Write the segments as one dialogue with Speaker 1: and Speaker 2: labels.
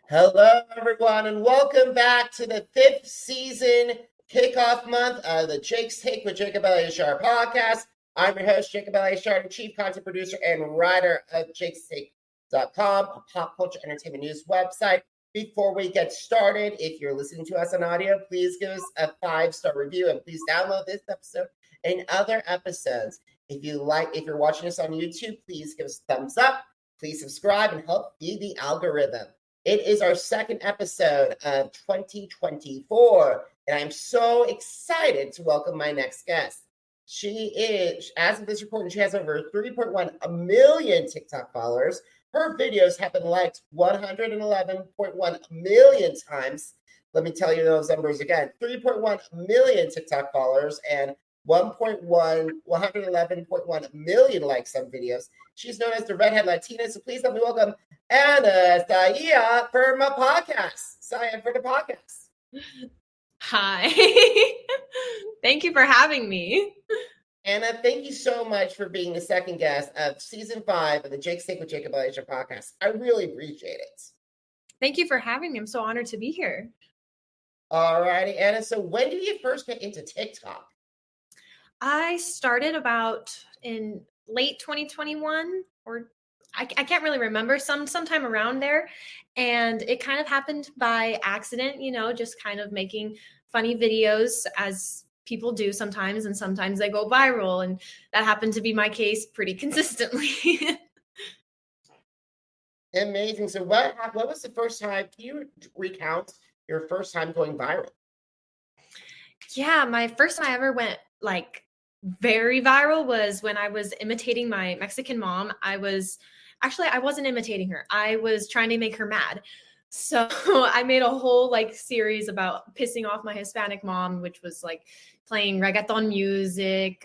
Speaker 1: Hello, everyone, and welcome back to the fifth season kickoff month of the Jake's Take with Jacob Elyachar podcast. I'm your host, Jacob Elyachar, the chief content producer and writer of jakestake.com, a pop culture entertainment news website. Before we get started, if you're listening to us on audio, please give us a 5-star review and please download this episode and other episodes. If you're watching us on YouTube, please give us a thumbs up. Please subscribe and help feed the algorithm. It is our second episode of 2024, and I'm so excited to welcome my next guest. She is, as of this recording, she has over 3.1 million TikTok followers. Her videos have been liked 111.1 million times. Let me tell you those numbers again. 3.1 million TikTok followers and 111.1 million likes on videos. She's known as the Redhead Latina, so please let me welcome Ana Saia for my podcast. Saia for the podcast.
Speaker 2: Hi. Thank you for having me.
Speaker 1: Ana, thank you so much for being the second guest of season 5 of the Jake's Take with Jacob Elyachar podcast. I really appreciate it.
Speaker 2: Thank you for having me. I'm so honored to be here.
Speaker 1: All righty, Ana. So when did you first get into TikTok?
Speaker 2: I started about in late 2021, or I can't really remember, sometime around there. And it kind of happened by accident, just kind of making funny videos as people do sometimes, and sometimes they go viral. And that happened to be my case pretty consistently.
Speaker 1: Amazing. So what was the first time? Can you recount your first time going viral?
Speaker 2: Yeah, my first time I ever went very viral was when I was imitating my Mexican mom. I wasn't imitating her. I was trying to make her mad. So I made a whole series about pissing off my Hispanic mom, which was playing reggaeton music,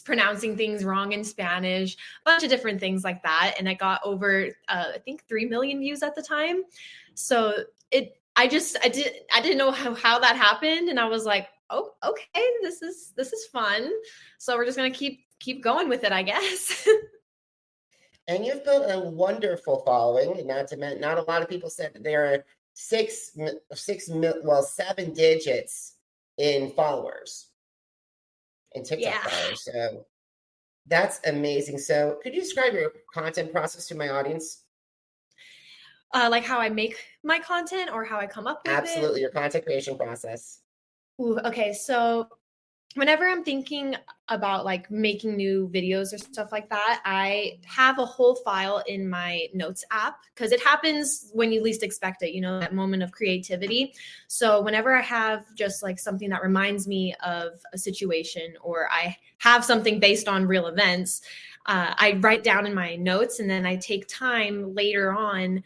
Speaker 2: pronouncing things wrong in Spanish, a bunch of different things like that. And I got over, I think 3 million views at the time. So I didn't know how that happened. And I was like, oh, okay, this is fun. So we're just going to keep going with it, I guess.
Speaker 1: And you've built a wonderful following. Not a lot of people said that there are 7 digits in followers, in TikTok followers. So that's amazing. So could you describe your content process to my audience?
Speaker 2: Like how I make my content or how I come up with it?
Speaker 1: Absolutely, your content creation process.
Speaker 2: Ooh, okay, so whenever I'm thinking about making new videos or stuff like that, I have a whole file in my notes app because it happens when you least expect it, that moment of creativity. So whenever I have just something that reminds me of a situation, or I have something based on real events, I write down in my notes, and then I take time later on,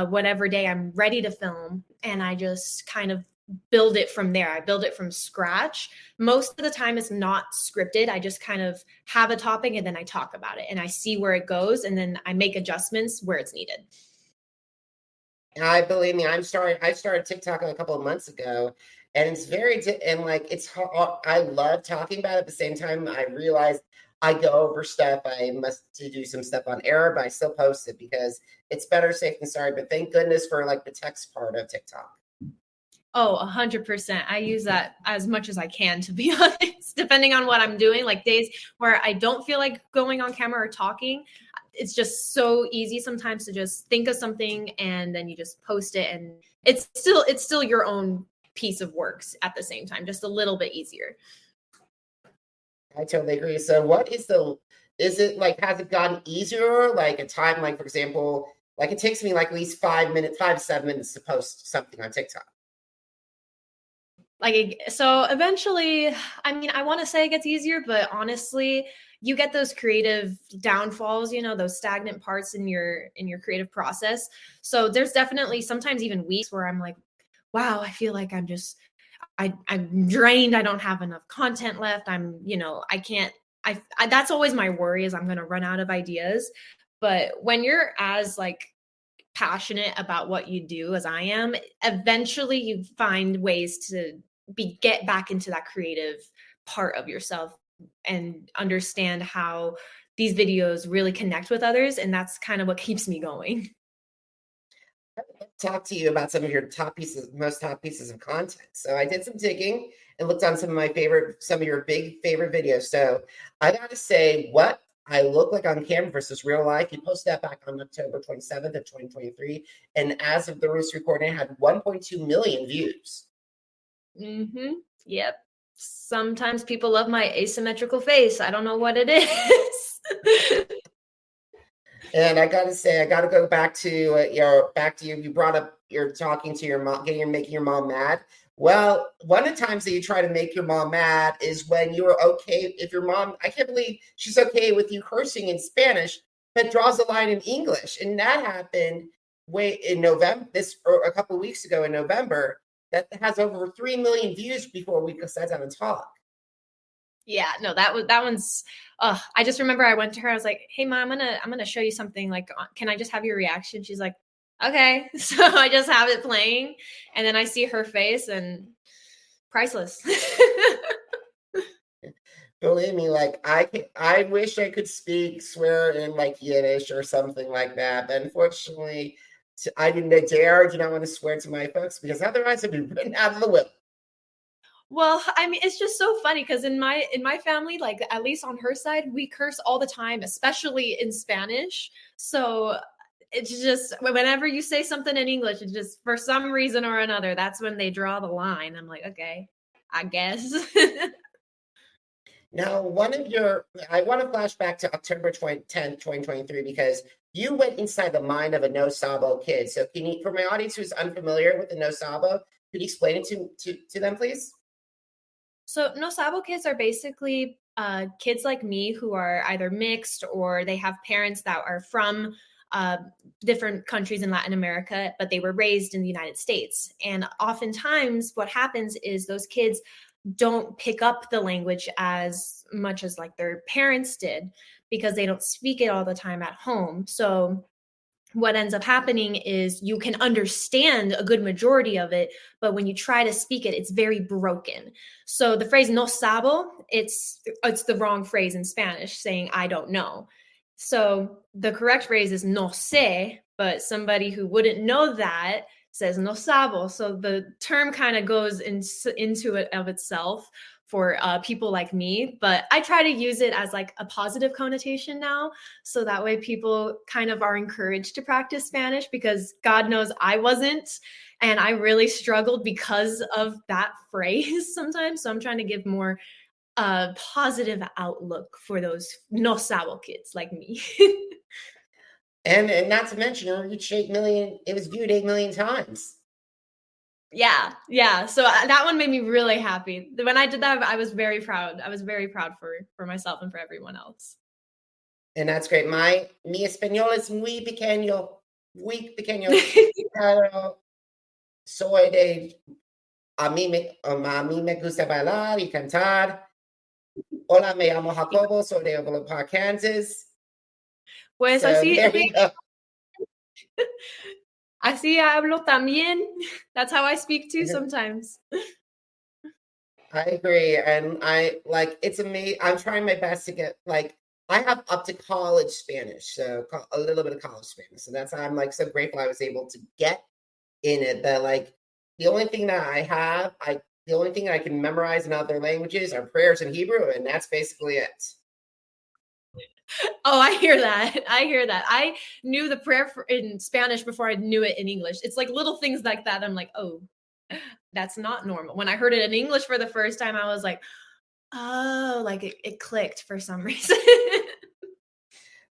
Speaker 2: whatever day I'm ready to film, and I just kind of build it from there. I build it from scratch. Most of the time it's not scripted. I just kind of have a topic and then I talk about it and I see where it goes, and then I make adjustments where it's needed.
Speaker 1: I believe me, I started TikTok a couple of months ago, and it's it's hard. I love talking about it. At the same time, I realized I go over stuff. I must do some stuff on error, but I still post it because it's better safe than sorry. But thank goodness for the text part of TikTok.
Speaker 2: Oh, 100%. I use that as much as I can, to be honest, depending on what I'm doing. Days where I don't feel like going on camera or talking, it's just so easy sometimes to just think of something and then you just post it, and it's still your own piece of works at the same time, just a little bit easier.
Speaker 1: I totally agree. So has it gotten easier? A time, for example, it takes me at least 5 to 7 minutes to post something on TikTok.
Speaker 2: So eventually, I want to say it gets easier, but honestly, you get those creative downfalls, those stagnant parts in your creative process. So there's definitely sometimes even weeks where I'm like, wow, I feel like I'm drained. I don't have enough content left. I can't, that's always my worry, is I'm going to run out of ideas. But when you're as passionate about what you do as I am, eventually you find ways to get back into that creative part of yourself and understand how these videos really connect with others. And that's kind of what keeps me going.
Speaker 1: talk to you about some of your most top pieces of content. So I did some digging and looked on some of your big favorite videos. So I got to say, what I look like on camera versus real life. You posted that back on October 27th of 2023. And as of the roost recording, it had 1.2 million views.
Speaker 2: Yep. Sometimes people love my asymmetrical face. I don't know what it is.
Speaker 1: And I got to say, I got to go back to you. You brought up you're talking to your mom, making your mom mad. Well, one of the times that you try to make your mom mad is when you're okay. If your mom, I can't believe she's okay with you cursing in Spanish, but draws a line in English. And that happened in November, or a couple of weeks ago in November, that has over 3 million views before we could sit down and talk.
Speaker 2: Yeah, no, that one's, I just remember I went to her, I was like, hey mom, I'm going to show you something, like, can I just have your reaction? She's like, okay. So I just have it playing and then I see her face and priceless.
Speaker 1: Believe me, like I wish I could swear in like Yiddish or something like that, but unfortunately, I do not want to swear to my folks because otherwise I'd be written out of the will.
Speaker 2: Well, I mean, it's just so funny because in my family, like at least on her side, we curse all the time, especially in Spanish. So it's just whenever you say something in English, it's just for some reason or another, that's when they draw the line. I'm like, okay, I guess.
Speaker 1: Now, I want to flash back to October 10th, 2023, because you went inside the mind of a no sabo kid. So can you, for my audience who's unfamiliar with the no sabo, could you explain it to them, please?
Speaker 2: So no sabo kids are basically kids like me who are either mixed or they have parents that are from different countries in Latin America, but they were raised in the United States. And oftentimes what happens is those kids don't pick up the language as much as like their parents did because they don't speak it all the time at home. So what ends up happening is you can understand a good majority of it, but when you try to speak it, it's very broken. So the phrase no sabo, it's the wrong phrase in Spanish, saying I don't know. So the correct phrase is no sé, but somebody who wouldn't know that says no sabo. So the term kind of goes into it of itself for people like me, but I try to use it as like a positive connotation now. So that way people kind of are encouraged to practice Spanish because God knows I wasn't. And I really struggled because of that phrase sometimes. So I'm trying to give more positive outlook for those no sabo kids like me.
Speaker 1: And not to mention, it reached 8 million. It was viewed 8 million times.
Speaker 2: Yeah. So that one made me really happy. When I did that, I was very proud. I was very proud for myself and for everyone else.
Speaker 1: And that's great. Mi español es muy pequeño. Pero soy de, a mí me gusta bailar y cantar. Hola, me llamo Jacobo, soy de Elyachar, Kansas.
Speaker 2: Pues
Speaker 1: So
Speaker 2: así,
Speaker 1: there you go.
Speaker 2: así hablo también. That's how I speak too sometimes.
Speaker 1: I agree. And it's amazing. I'm trying my best to get, I have up to college Spanish, so a little bit of college Spanish. And that's how I'm like so grateful I was able to get in it. But like the only thing that the only thing I can memorize in other languages are prayers in Hebrew, and that's basically it.
Speaker 2: Oh, I hear that. I knew the prayer in Spanish before I knew it in English. It's like little things like that. I'm like, oh, that's not normal. When I heard it in English for the first time, I was like, oh, like it clicked for some reason.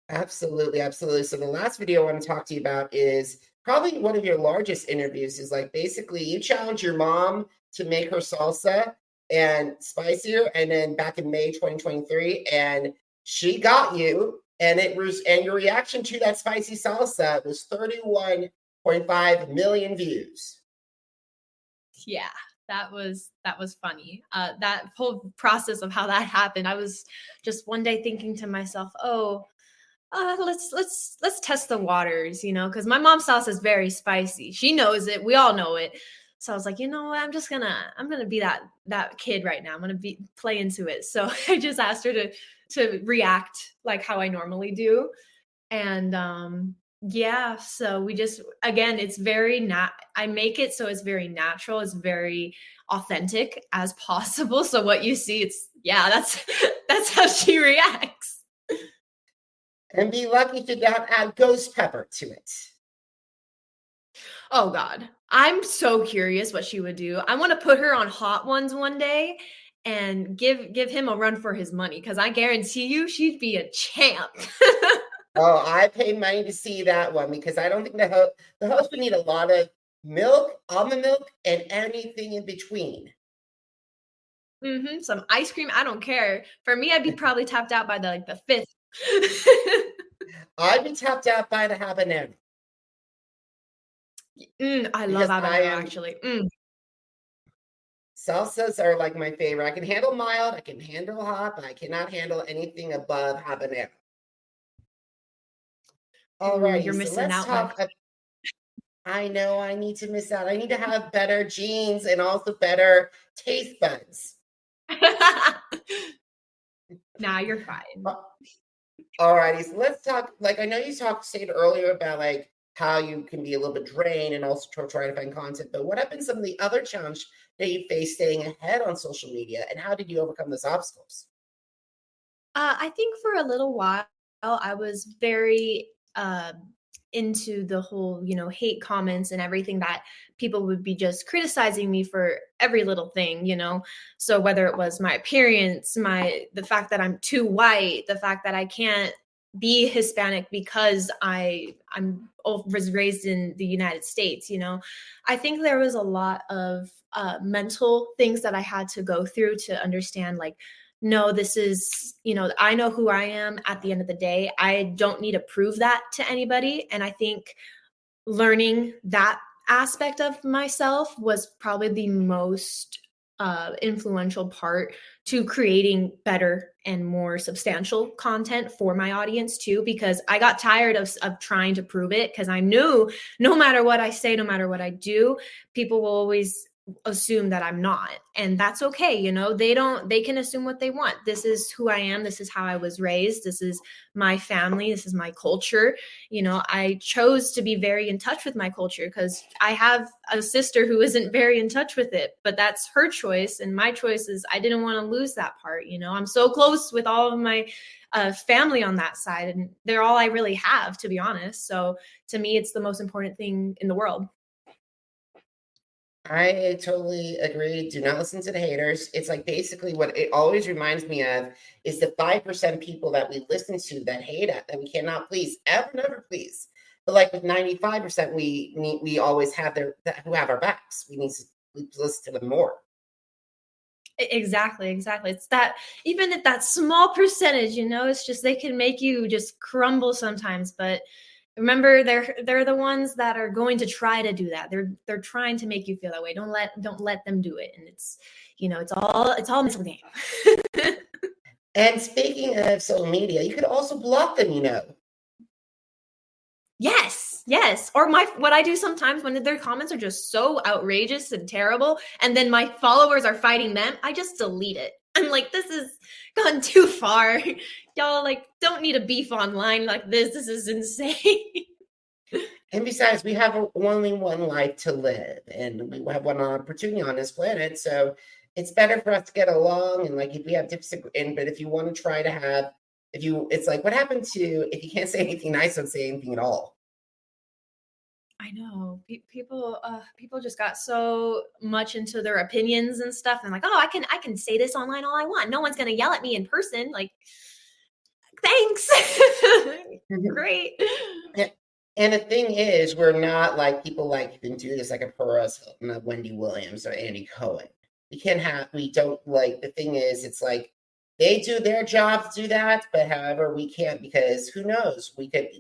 Speaker 1: Absolutely, absolutely. So the last video I want to talk to you about is probably one of your largest interviews. Is like basically you challenge your mom to make her salsa and spicier, and then back in May 2023, and she got you, and your reaction to that spicy salsa was 31.5 million views.
Speaker 2: Yeah, that was funny. That whole process of how that happened, I was just one day thinking to myself, oh, let's test the waters, because my mom's sauce is very spicy. She knows it. We all know it. So I was like, you know what? I'm gonna be that kid right now. I'm gonna play into it. So I just asked her to react like how I normally do, and Yeah, so we just again, it's very I make it so it's very natural, it's very authentic as possible. So what you see, it's yeah, that's that's how she reacts.
Speaker 1: And be lucky to not add ghost pepper to it.
Speaker 2: Oh God. I'm so curious what she would do. I want to put her on Hot Ones one day and give him a run for his money because I guarantee you she'd be a champ.
Speaker 1: Oh, I paid money to see that one because I don't think the host would need a lot of milk, almond milk, and anything in between.
Speaker 2: Some ice cream, I don't care. For me, I'd be probably tapped out by the fifth.
Speaker 1: I'd be tapped out by the habanero
Speaker 2: I love
Speaker 1: because I
Speaker 2: habanero
Speaker 1: am
Speaker 2: actually.
Speaker 1: salsas are like my favorite. I can handle mild, I can handle hot, but I cannot handle anything above habanero.
Speaker 2: Ooh,
Speaker 1: Alrighty,
Speaker 2: you're
Speaker 1: so
Speaker 2: missing
Speaker 1: let's
Speaker 2: out, my
Speaker 1: talk. I know I need to miss out. I need to have better genes and also better taste buds.
Speaker 2: Nah, you're fine.
Speaker 1: Alrighty, so let's talk. Like I know you stated earlier about like how you can be a little bit drained and also try to find content. But what have been some of the other challenges that you face staying ahead on social media, and how did you overcome those obstacles?
Speaker 2: I think for a little while I was very into the whole, hate comments and everything that people would be just criticizing me for every little thing, So whether it was my appearance, the fact that I'm too white, the fact that I can't be Hispanic because was raised in the United States, I think there was a lot of mental things that I had to go through to understand like no, this is, I know who I am at the end of the day. I don't need to prove that to anybody. And I think learning that aspect of myself was probably the most influential part to creating better and more substantial content for my audience too, because I got tired of trying to prove it because I knew no matter what I say, no matter what I do, people will always assume that I'm not. And that's okay. They can assume what they want. This is who I am. This is how I was raised. This is my family. This is my culture. I chose to be very in touch with my culture because I have a sister who isn't very in touch with it, but that's her choice. And my choice is I didn't want to lose that part. I'm so close with all of my family on that side, and they're all I really have, to be honest. So to me, it's the most important thing in the world.
Speaker 1: I totally agree. Do not listen to the haters. It's like basically what it always reminds me of is the 5% people that we listen to that hate us, that we cannot please, ever, never please. But like with 95%, we always have who have our backs. We need to listen to them more.
Speaker 2: Exactly. It's that even at that small percentage, it's just they can make you just crumble sometimes. But remember, they're the ones that are going to try to do that. They're trying to make you feel that way. Don't let them do it. And it's all mental game.
Speaker 1: And speaking of social media, you could also block them.
Speaker 2: Yes. Or what I do sometimes when their comments are just so outrageous and terrible, and then my followers are fighting them, I just delete it. I'm like, this has gone too far. Y'all like don't need a beef online like this. This is insane.
Speaker 1: And besides, we have only one life to live, and we have one opportunity on this planet. So it's better for us to get along. And like, if we have disagreement, but if you want to try to have, it's like, what happened to if you can't say anything nice, don't say anything at all.
Speaker 2: I know people just got so much into their opinions and stuff. And like, oh, I can say this online all I want. No one's gonna yell at me in person. Like, thanks. Great.
Speaker 1: And the thing is, we're not like people like you can do this like a Perez Hilton, a Wendy Williams, or Andy Cohen. We don't like, the thing is, it's like they do their jobs, do that, but however, we can't because who knows?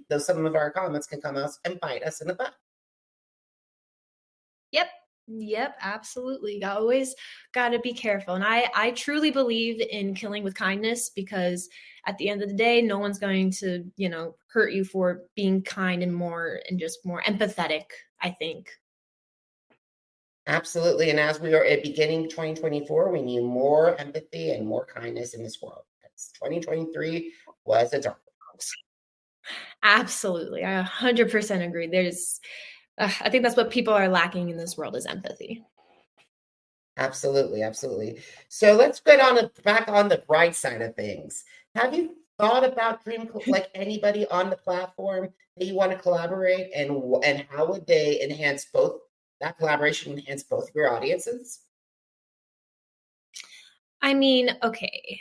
Speaker 1: Though some of our comments can come out and bite us in the butt.
Speaker 2: Yep, absolutely. Always got to be careful. And I truly believe in killing with kindness because at the end of the day, no one's going to, hurt you for being kind and just more empathetic, I think.
Speaker 1: Absolutely. And as we are at beginning 2024, we need more empathy and more kindness in this world. 2023 was a dark one.
Speaker 2: Absolutely. I 100% agree. I think that's what people are lacking in this world is empathy.
Speaker 1: Absolutely, absolutely. So let's get back on the bright side of things. Have you thought about like anybody on the platform that you want to collaborate, and how would they enhance both that collaboration enhance both your audiences?
Speaker 2: I mean, okay.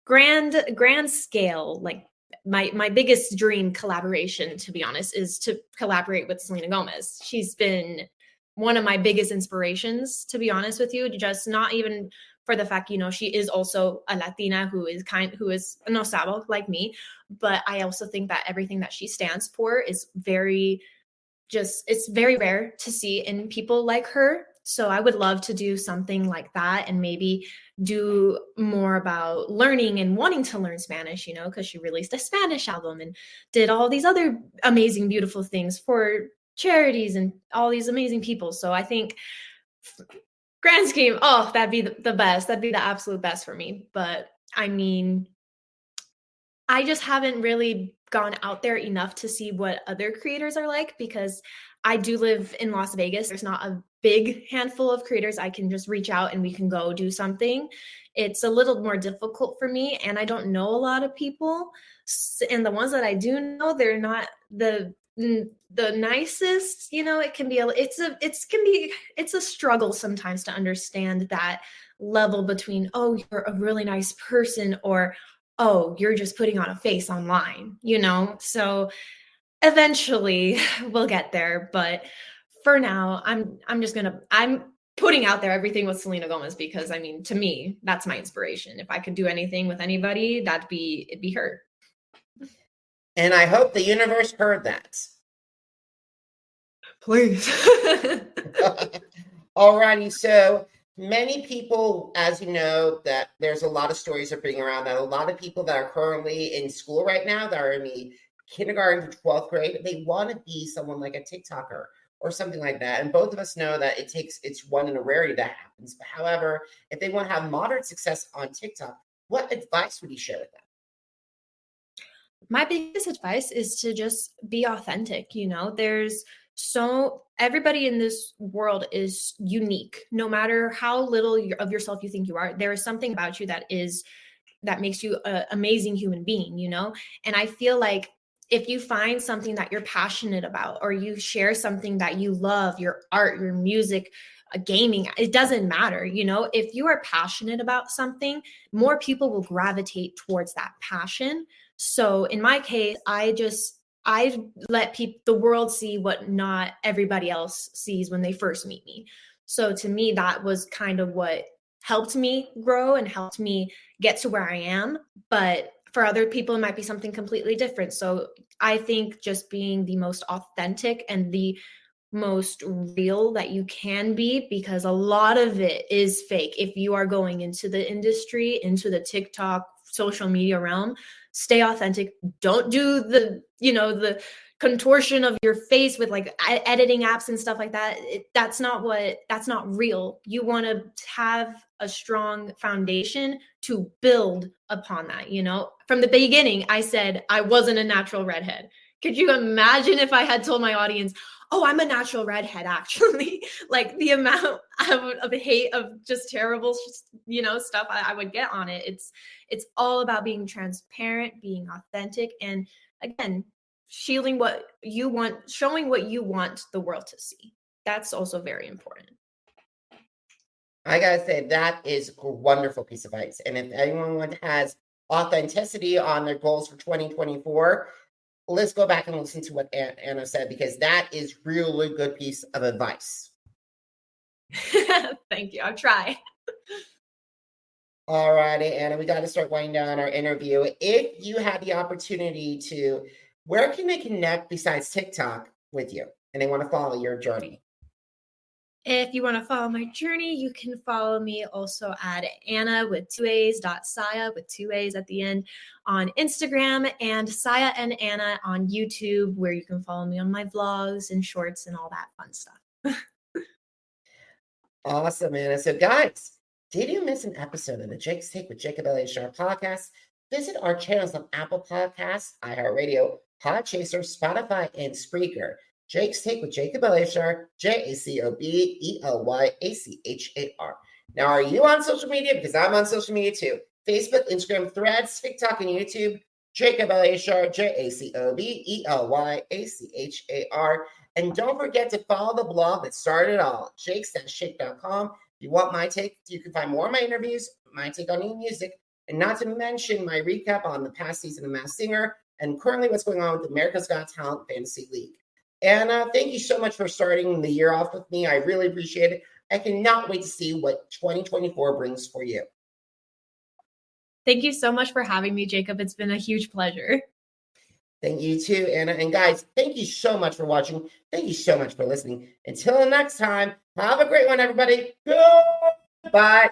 Speaker 2: Grand scale, like my biggest dream collaboration, to be honest, is to collaborate with Selena Gomez. She's been one of my biggest inspirations, to be honest with you. Just not even for the fact, she is also a Latina who is no sabo like me, but I also think that everything that she stands for is it's very rare to see in people like her. So I would love to do something like that and maybe do more about learning and wanting to learn Spanish, because she released a Spanish album and did all these other amazing, beautiful things for charities and all these amazing people. So I think grand scheme, that'd be the best. That'd be the absolute best for me. But I mean, I just haven't really gone out there enough to see what other creators are like, because I do live in Las Vegas. There's not a big handful of creators I can just reach out and we can go do something. It's a little more difficult for me, and I don't know a lot of people. And the ones that I do know, they're not the nicest. It can be it's a struggle sometimes to understand that level between, oh, you're a really nice person, or oh, you're just putting on a face online, So eventually we'll get there, but for now, I'm putting out there everything with Selena Gomez, because I mean, to me, that's my inspiration. If I could do anything with anybody, it'd be her.
Speaker 1: And I hope the universe heard that.
Speaker 2: Please.
Speaker 1: Alrighty, so many people, as you know, that there's a lot of stories that are being around that a lot of people that are currently in school right now, that are in the kindergarten to 12th grade, they want to be someone like a TikToker or something like that. And both of us know that it's one in a rarity that happens. But however, if they want to have moderate success on TikTok, what advice would you share with them?
Speaker 2: My biggest advice is to just be authentic. Everybody in this world is unique. No matter how little of yourself you think you are, there is something about you that makes you an amazing human being, And I feel like if you find something that you're passionate about, or you share something that you love, your art, your music, gaming, it doesn't matter. If you are passionate about something, more people will gravitate towards that passion. So in my case, I let the world see what not everybody else sees when they first meet me. So to me, that was kind of what helped me grow and helped me get to where I am. But for other people, it might be something completely different. So I think just being the most authentic and the most real that you can be, because a lot of it is fake. If you are going into the industry, into the TikTok social media realm, stay authentic. Don't do the contortion of your face with like editing apps and stuff like that. That's not real. You want to have a strong foundation to build upon that. From the beginning, I said I wasn't a natural redhead. Could you imagine if I had told my audience, oh, I'm a natural redhead, actually? Like the amount of hate, of just terrible, stuff I would get on it. It's all about being transparent, being authentic, and again, shielding what you want, showing what you want the world to see. That's also very important.
Speaker 1: I gotta say, that is a wonderful piece of advice. And if anyone has authenticity on their goals for 2024, let's go back and listen to what Anna said, because that is really good piece of advice.
Speaker 2: Thank you. I'll try.
Speaker 1: All righty, Anna, we got to start winding down our interview. If you had the opportunity to, where can they connect besides TikTok with you and they want to follow your journey?
Speaker 2: If you want to follow my journey, you can follow me also at Ana with 2A's Saia with 2A's at the end on Instagram, and Saia and Ana on YouTube, where you can follow me on my vlogs and shorts and all that fun stuff.
Speaker 1: Awesome, Anna. So guys, did you miss an episode of the Jake's Take with Jacob Elyachar podcast? Visit our channels on Apple Podcasts, iHeartRadio, Podchaser, Spotify, and Spreaker. Jake's Take with Jacob Elyachar, JACOBELYACHAR. Now, are you on social media? Because I'm on social media too. Facebook, Instagram, Threads, TikTok, and YouTube. Jacob Elyachar, JACOBELYACHAR. And don't forget to follow the blog that started it all, jakes-shake.com. If you want my take, you can find more of my interviews, my take on new music, and not to mention my recap on the past season of Masked Singer and currently what's going on with America's Got Talent Fantasy League. And thank you so much for starting the year off with me. I really appreciate it. I cannot wait to see what 2024 brings for you.
Speaker 2: Thank you so much for having me, Jacob. It's been a huge pleasure.
Speaker 1: Thank you too, Anna. And guys, thank you so much for watching. Thank you so much for listening. Until next time, have a great one, everybody. Goodbye.